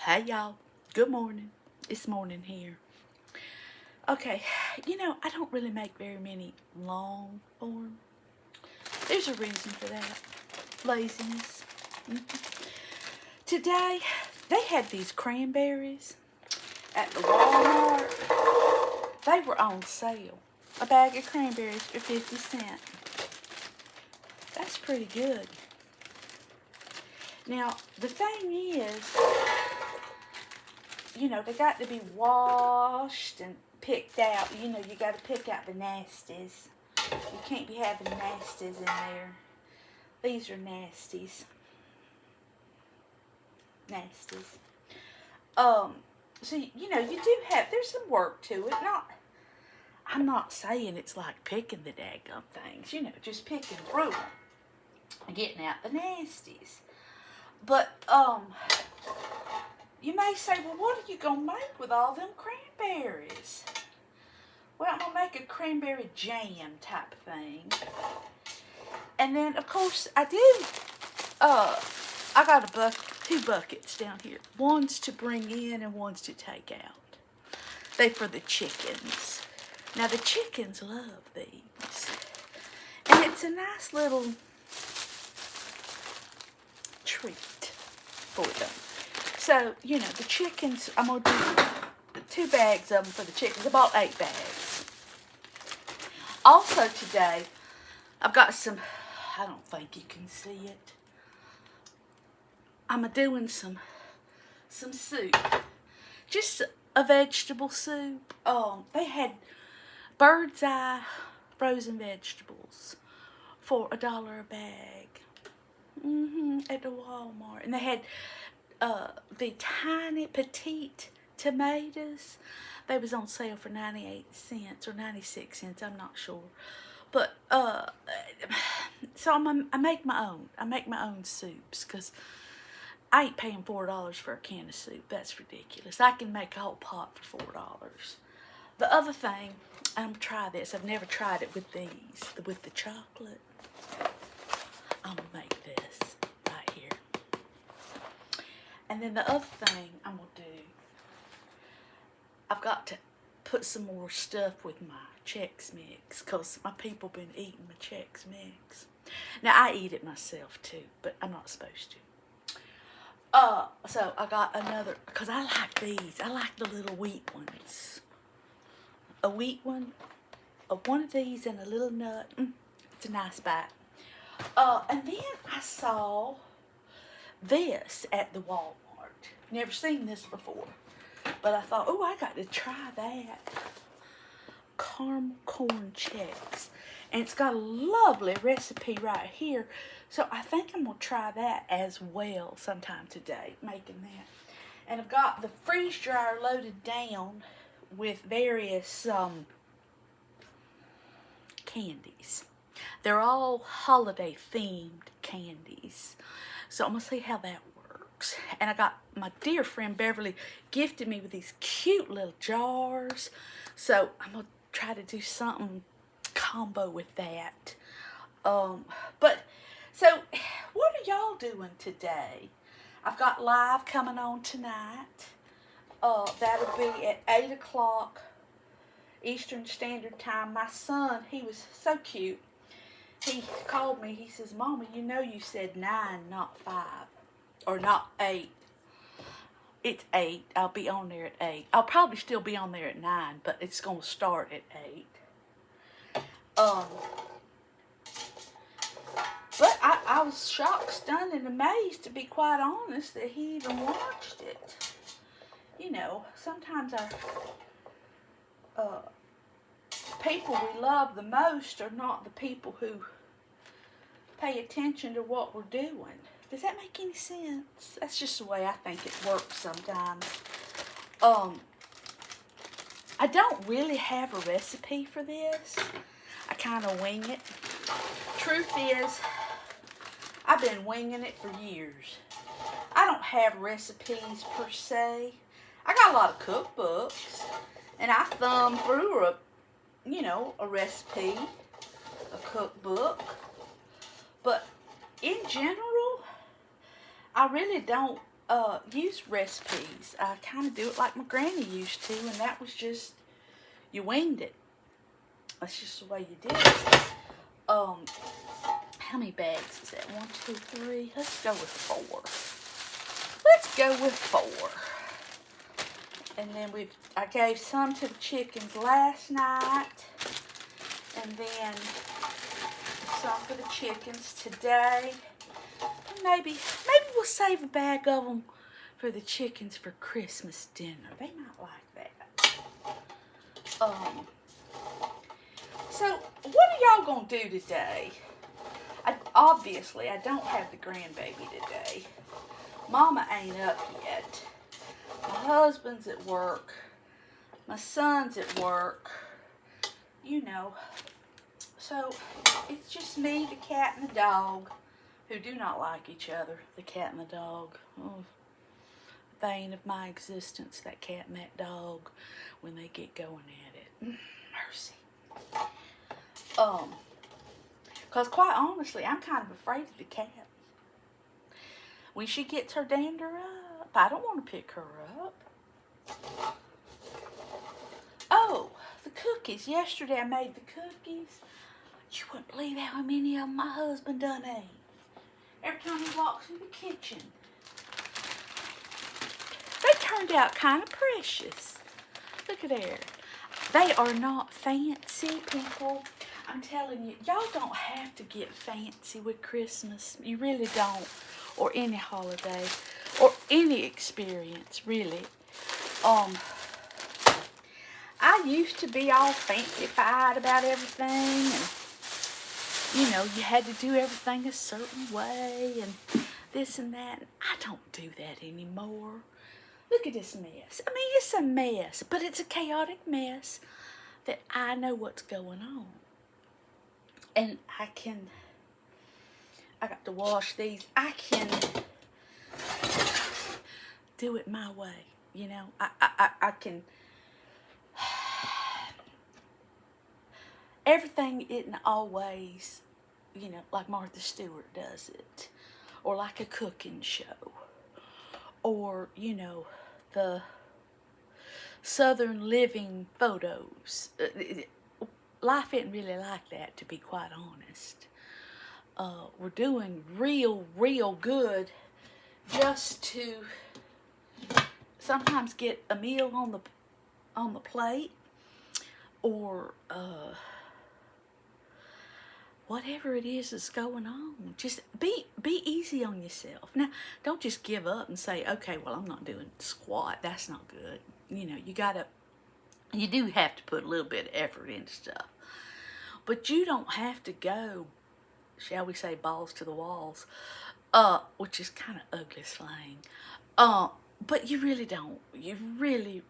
Hey y'all, good morning. It's morning here. Okay, I don't really make very many long form. There's a reason for that. Laziness. Today, they had these cranberries at the Walmart. They were on sale. A bag of cranberries for 50 cents. That's pretty good. Now, the thing is, they got to be washed and picked out. You got to pick out the nasties. You can't be having nasties in there. These are nasties. Nasties. So, you do have, there's some work to it. I'm not saying it's like picking the daggum things, just picking through them and getting out the nasties. But, you may say, well, what are you going to make with all them cranberries? Well, I'm going to make a cranberry jam type thing. And then, of course, I got two buckets down here. One's to bring in and one's to take out. They for the chickens. Now, the chickens love these. And it's a nice little treat for them. So, the chickens, I'm going to do 2 bags of them for the chickens. I bought 8 bags. Also today, I've got some, I don't think you can see it. I'm doing some soup. Just a vegetable soup. They had bird's eye frozen vegetables for $1 a bag. At the Walmart. And they had the tiny petite tomatoes. They was on sale for 98 cents or 96 cents, I'm not sure. But so I make my own. I make my own soups because I ain't paying $4 for a can of soup. That's ridiculous. I can make a whole pot for $4. The other thing, I'm gonna try this. I've never tried it with these, with the chocolate. I'm gonna make this right here. And then the other thing I'm going to do, I've got to put some more stuff with my Chex Mix because my people been eating my Chex Mix. Now, I eat it myself too, but I'm not supposed to. So I got another, because I like these. I like the little wheat ones. A wheat one, one of these and a little nut. It's a nice bite. And then I saw this at the Walmart. Never seen this before. But I thought, oh, I got to try that. Caramel corn Chex. And it's got a lovely recipe right here. So I think I'm going to try that as well sometime today, making that. And I've got the freeze dryer loaded down with various candies. They're all holiday themed candies. So I'm going to see how that works. And I got my dear friend Beverly gifted me with these cute little jars. So I'm going to try to do something combo with that. But so what are y'all doing today? I've got live coming on tonight. That'll be at 8 o'clock Eastern Standard Time. My son, he was so cute. He called me. He says, Mama, you said 9, not 5. Or not 8. It's 8. I'll be on there at 8. I'll probably still be on there at 9, but it's going to start at 8. But I was shocked, stunned, and amazed, to be quite honest, that he even watched it. Sometimes our people we love the most are not the people who pay attention to what we're doing. Does that make any sense? That's just the way I think it works sometimes. I don't really have a recipe for this. I kind of wing it. Truth is, I've been winging it for years. I don't have recipes per se. I got a lot of cookbooks, and I thumb through a recipe, a cookbook. But in general, I really don't use recipes. I kind of do it like my granny used to, and that was just, you winged it. That's just the way you did it. How many bags is that? 1, 2, 3. Let's go with 4. Let's go with 4. And then I gave some to the chickens last night, and then some for the chickens today. And maybe we'll save a bag of them for the chickens for Christmas dinner. They might like that. So what are y'all gonna do today? Obviously, I don't have the grandbaby today. Mama ain't up yet. My husband's at work. My son's at work. You know. So, it's just me, the cat, and the dog, who do not like each other. The cat and the dog. Oh, bane of my existence, that cat and that dog, when they get going at it. Mercy. Because quite honestly, I'm kind of afraid of the cat. When she gets her dander up, I don't want to pick her up. Oh, the cookies. Yesterday I made the cookies. You wouldn't believe how many of them my husband done ate. Every time he walks in the kitchen. They turned out kind of precious. Look at there. They are not fancy, people. I'm telling you, y'all don't have to get fancy with Christmas. You really don't. Or any holiday. Or any experience, really. I used to be all fancy-fied about everything. And, you know, you had to do everything a certain way. And this and that. I don't do that anymore. Look at this mess. I mean, it's a mess. But it's a chaotic mess that I know what's going on. And I got to wash these. I can do it my way, you know. I can. Everything isn't always, you know, like Martha Stewart does it, or like a cooking show, or, you know, the Southern living photos. Life isn't really like that, to be quite honest. We're doing real good just to sometimes get a meal on the plate, or whatever it is that's going on. Just be easy on yourself. Now, don't just give up and say, okay, well, I'm not doing squat. That's not good. You know, you do have to put a little bit of effort into stuff. But you don't have to go, shall we say, balls to the walls, which is kind of ugly slang. But you really don't. You really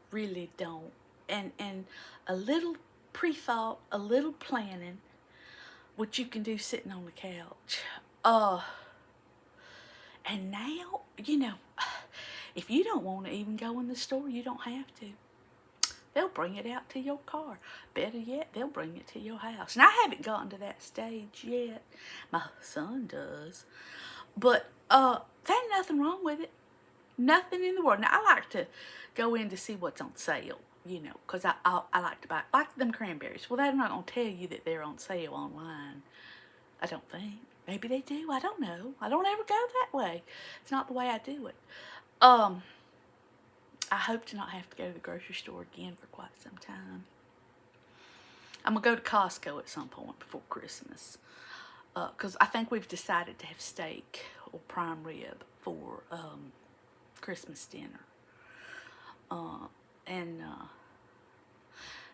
don't. And a little pre-thought, a little planning, what you can do sitting on the couch. And now, you know, if you don't want to even go in the store, you don't have to. They'll bring it out to your car. Better yet, they'll bring it to your house. And I haven't gotten to that stage yet. My son does. But there ain't nothing wrong with it. Nothing in the world. Now, I like to go in to see what's on sale, you know, because I like to buy, like them cranberries. Well, they're not going to tell you that they're on sale online. I don't think. Maybe they do. I don't know. I don't ever go that way. It's not the way I do it. I hope to not have to go to the grocery store again for quite some time. I'm going to go to Costco at some point before Christmas. Because I think we've decided to have steak or prime rib for Christmas dinner.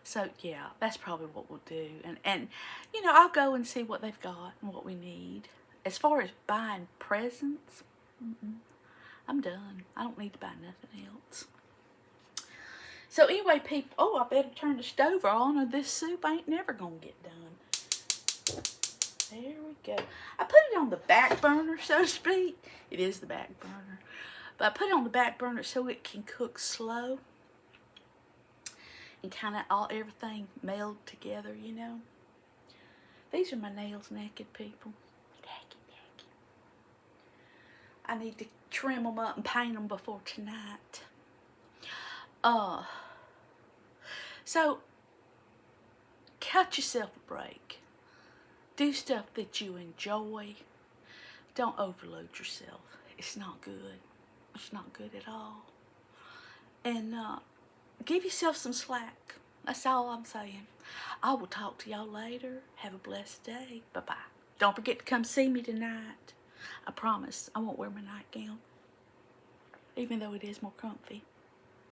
So, yeah, that's probably what we'll do. And, you know, I'll go and see what they've got and what we need. As far as buying presents, I'm done. I don't need to buy nothing else. So anyway, people, I better turn the stove on or this soup ain't never going to get done. There we go. I put it on the back burner, so to speak. It is the back burner. But I put it on the back burner so it can cook slow. And kind of everything meld together, you know. These are my nails naked, people. Naked. I need to trim them up and paint them before tonight. So, cut yourself a break. Do stuff that you enjoy. Don't overload yourself. It's not good. It's not good at all. And give yourself some slack. That's all I'm saying. I will talk to y'all later. Have a blessed day. Bye-bye. Don't forget to come see me tonight. I promise I won't wear my nightgown, even though it is more comfy.